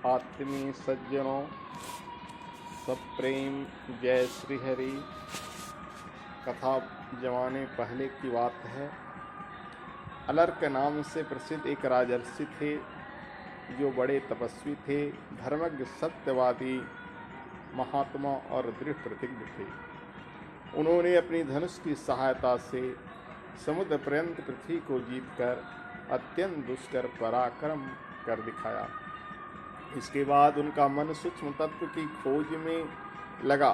आत्मीय सज्जनों, सब प्रेम जय श्री हरि। कथा जमाने पहले की बात है। अलर्क के नाम से प्रसिद्ध एक राजर्षि थे जो बड़े तपस्वी थे, धर्मज्ञ, सत्यवादी, महात्मा और दृढ़ प्रतिज्ञ थे। उन्होंने अपनी धनुष की सहायता से समुद्र पर्यंत पृथ्वी को जीतकर अत्यंत दुष्कर पराक्रम कर दिखाया। इसके बाद उनका मन सूक्ष्म तत्व की खोज में लगा।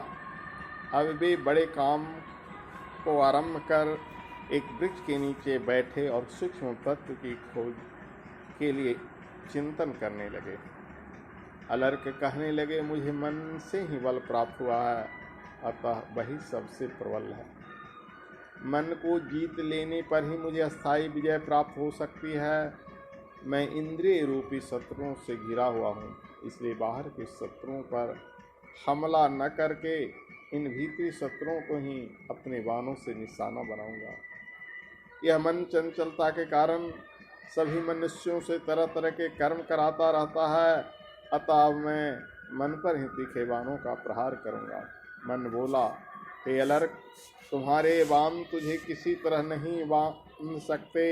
अब वे बड़े काम को आरंभ कर एक वृक्ष के नीचे बैठे और सूक्ष्म तत्व की खोज के लिए चिंतन करने लगे। अलर्क कहने लगे, मुझे मन से ही बल प्राप्त हुआ है, अतः वही सबसे प्रबल है। मन को जीत लेने पर ही मुझे अस्थायी विजय प्राप्त हो सकती है। मैं इंद्रिय रूपी शत्रुओं से घिरा हुआ हूँ, इसलिए बाहर के शत्रुओं पर हमला न करके इन भीतरी शत्रुओं को ही अपने बाणों से निशाना बनाऊंगा। यह मन चंचलता के कारण सभी मनुष्यों से तरह तरह के कर्म कराता रहता है, अतः मैं मन पर ही तीखे बाणों का प्रहार करूंगा। मन बोला, हे अलर्क, तुम्हारे बाण तुझे किसी तरह नहीं बांध सकते।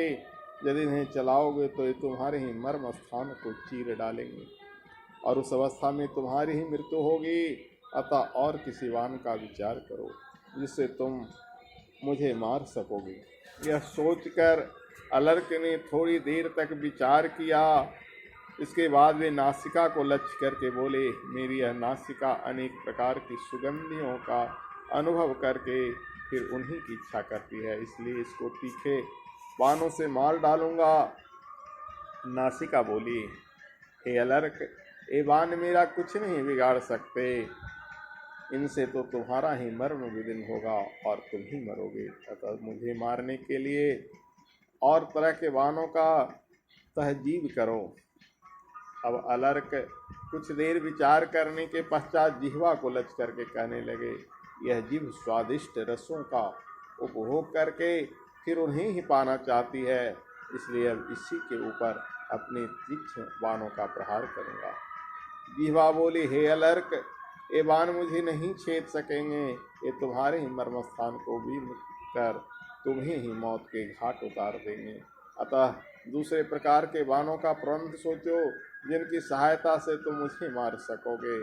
यदि इन्हें चलाओगे तो ये तुम्हारे ही मर्म स्थान को चीर डालेंगे और उस अवस्था में तुम्हारी ही मृत्यु होगी। अतः और किसी बाण का विचार करो जिससे तुम मुझे मार सकोगे। यह सोचकर अलर्क ने थोड़ी देर तक विचार किया। इसके बाद वे नासिका को लक्ष्य करके बोले, मेरी यह नासिका अनेक प्रकार की सुगंधियों का अनुभव करके फिर उन्हीं की इच्छा करती है, इसलिए इसको तीखे बाणों से मार डालूंगा। नासिका बोली, हे अलर्क, ये बाण मेरा कुछ नहीं बिगाड़ सकते। इनसे तो तुम्हारा ही मर्म विदीर्ण होगा और तुम ही मरोगे। अतः मुझे मारने के लिए और तरह के बाणों का तहजीब करो। अब अलर्क कुछ देर विचार करने के पश्चात जिह्वा को लक्ष्य करके कहने लगे, यह जिह्व स्वादिष्ट रसों का उपभोग करके फिर उन्हें ही पाना चाहती है, इसलिए अब इसी के ऊपर अपने तीक्ष्ण बाणों का प्रहार करूंगा। जिह्वा बोली, हे अलर्क, ये बाण मुझे नहीं छेद सकेंगे। ये तुम्हारे ही मर्म स्थान को भी कर तुम्हें ही मौत के घाट उतार देंगे। अतः दूसरे प्रकार के बाणों का प्रबंध सोचो जिनकी सहायता से तुम मुझे मार सकोगे।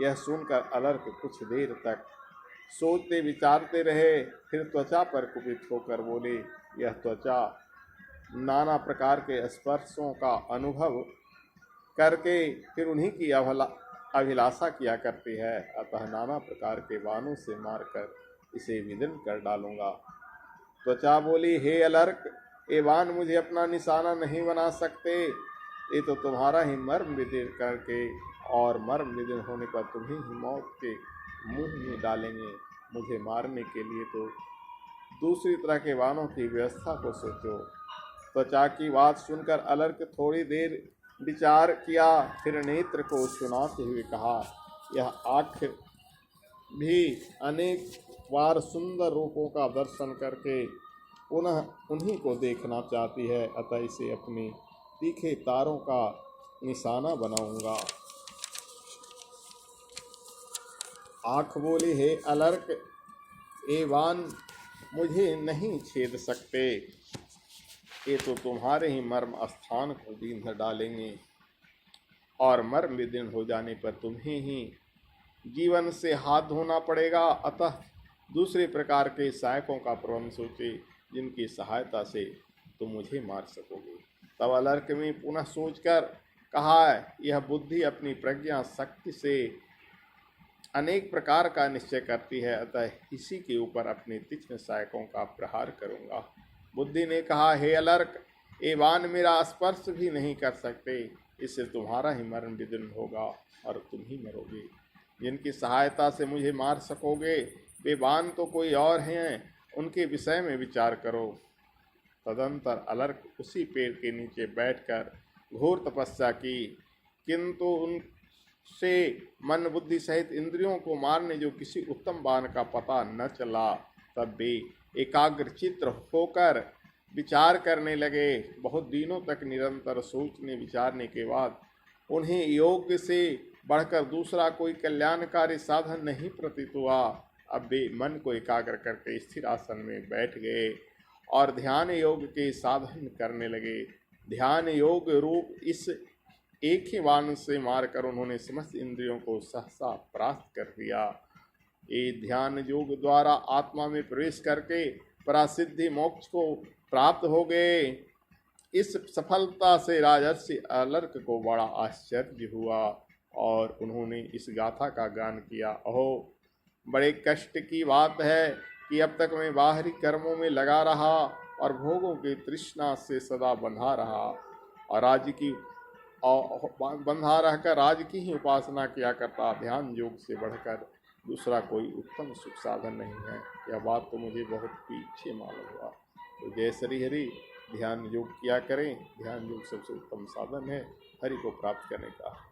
यह सुनकर अलर्क कुछ देर तक सोचते विचारते रहे, फिर त्वचा पर कुपित होकर बोले, यह त्वचा नाना प्रकार के स्पर्शों का अनुभव करके फिर उन्हीं की अभिलाषा किया करती है, अतः नाना प्रकार के बाणों से मारकर इसे विदीर्ण कर डालूंगा। त्वचा बोली, हे अलर्क, ये बाण मुझे अपना निशाना नहीं बना सकते। ये तो तुम्हारा ही मर्म विदीर्ण करके और मर्म विदीर्ण होने पर तुम्हें ही मौत के मुंह में डालेंगे। मुझे मारने के लिए तो दूसरी तरह के बाणों की व्यवस्था को सोचो। त्वचा की बात सुनकर अलर्क थोड़ी देर विचार किया, फिर नेत्र को चुनाते हुए कहा, यह आँख भी अनेक बार सुंदर रूपों का दर्शन करके पुनः उन्हीं को देखना चाहती है, अतः इसे अपने तीखे तारों का निशाना बनाऊंगा। आँख बोली, हे अलर्क, ये बाण मुझे नहीं छेद सकते। ये तो तुम्हारे ही मर्म स्थान को बींध डालेंगे और मर्म विदीर्ण हो जाने पर तुम्हें ही जीवन से हाथ धोना पड़ेगा। अतः दूसरे प्रकार के सहायकों का प्रबंध सोचे जिनकी सहायता से तुम मुझे मार सकोगे। तब अलर्क ने पुनः सोचकर कहा, यह बुद्धि अपनी प्रज्ञा शक्ति से अनेक प्रकार का निश्चय करती है, अतः इसी के ऊपर अपने तीक्ष्ण सहायकों का प्रहार करूंगा। बुद्धि ने कहा, हे अलर्क, ये बाण मेरा स्पर्श भी नहीं कर सकते। इससे तुम्हारा ही मरण विदीर्ण होगा और तुम ही मरोगे। जिनकी सहायता से मुझे मार सकोगे वे बाण तो कोई और हैं, उनके विषय में विचार करो। तदंतर अलर्क उसी पेड़ के नीचे बैठकर घोर तपस्या की, किंतु उनसे मन बुद्धि सहित इंद्रियों को मारने जो किसी उत्तम बाण का पता न चला। तब वे एकाग्रचित्त होकर विचार करने लगे। बहुत दिनों तक निरंतर सोचने विचारने के बाद उन्हें योग से बढ़कर दूसरा कोई कल्याणकारी साधन नहीं प्रतीत हुआ। अब वे मन को एकाग्र करके स्थिर आसन में बैठ गए और ध्यान योग के साधन करने लगे। ध्यान योग रूप इस एक ही बाण से मारकर उन्होंने समस्त इंद्रियों को सहसा परास्त कर दिया। ये ध्यान योग द्वारा आत्मा में प्रवेश करके परासिद्धि मोक्ष को प्राप्त हो गए। इस सफलता से राजर्षि अलर्क को बड़ा आश्चर्य हुआ और उन्होंने इस गाथा का गान किया। अहो, बड़े कष्ट की बात है कि अब तक मैं बाहरी कर्मों में लगा रहा और भोगों की तृष्णा से सदा बंधा रहा और बंधा रहकर राज की ही उपासना किया करता। ध्यान योग से बढ़कर दूसरा कोई उत्तम सुख साधन नहीं है। यह बात तो मुझे बहुत पीछे मालूम हुआ। तो जय श्री हरि, ध्यान योग किया करें। ध्यान योग सबसे उत्तम साधन है हरि को प्राप्त करने का।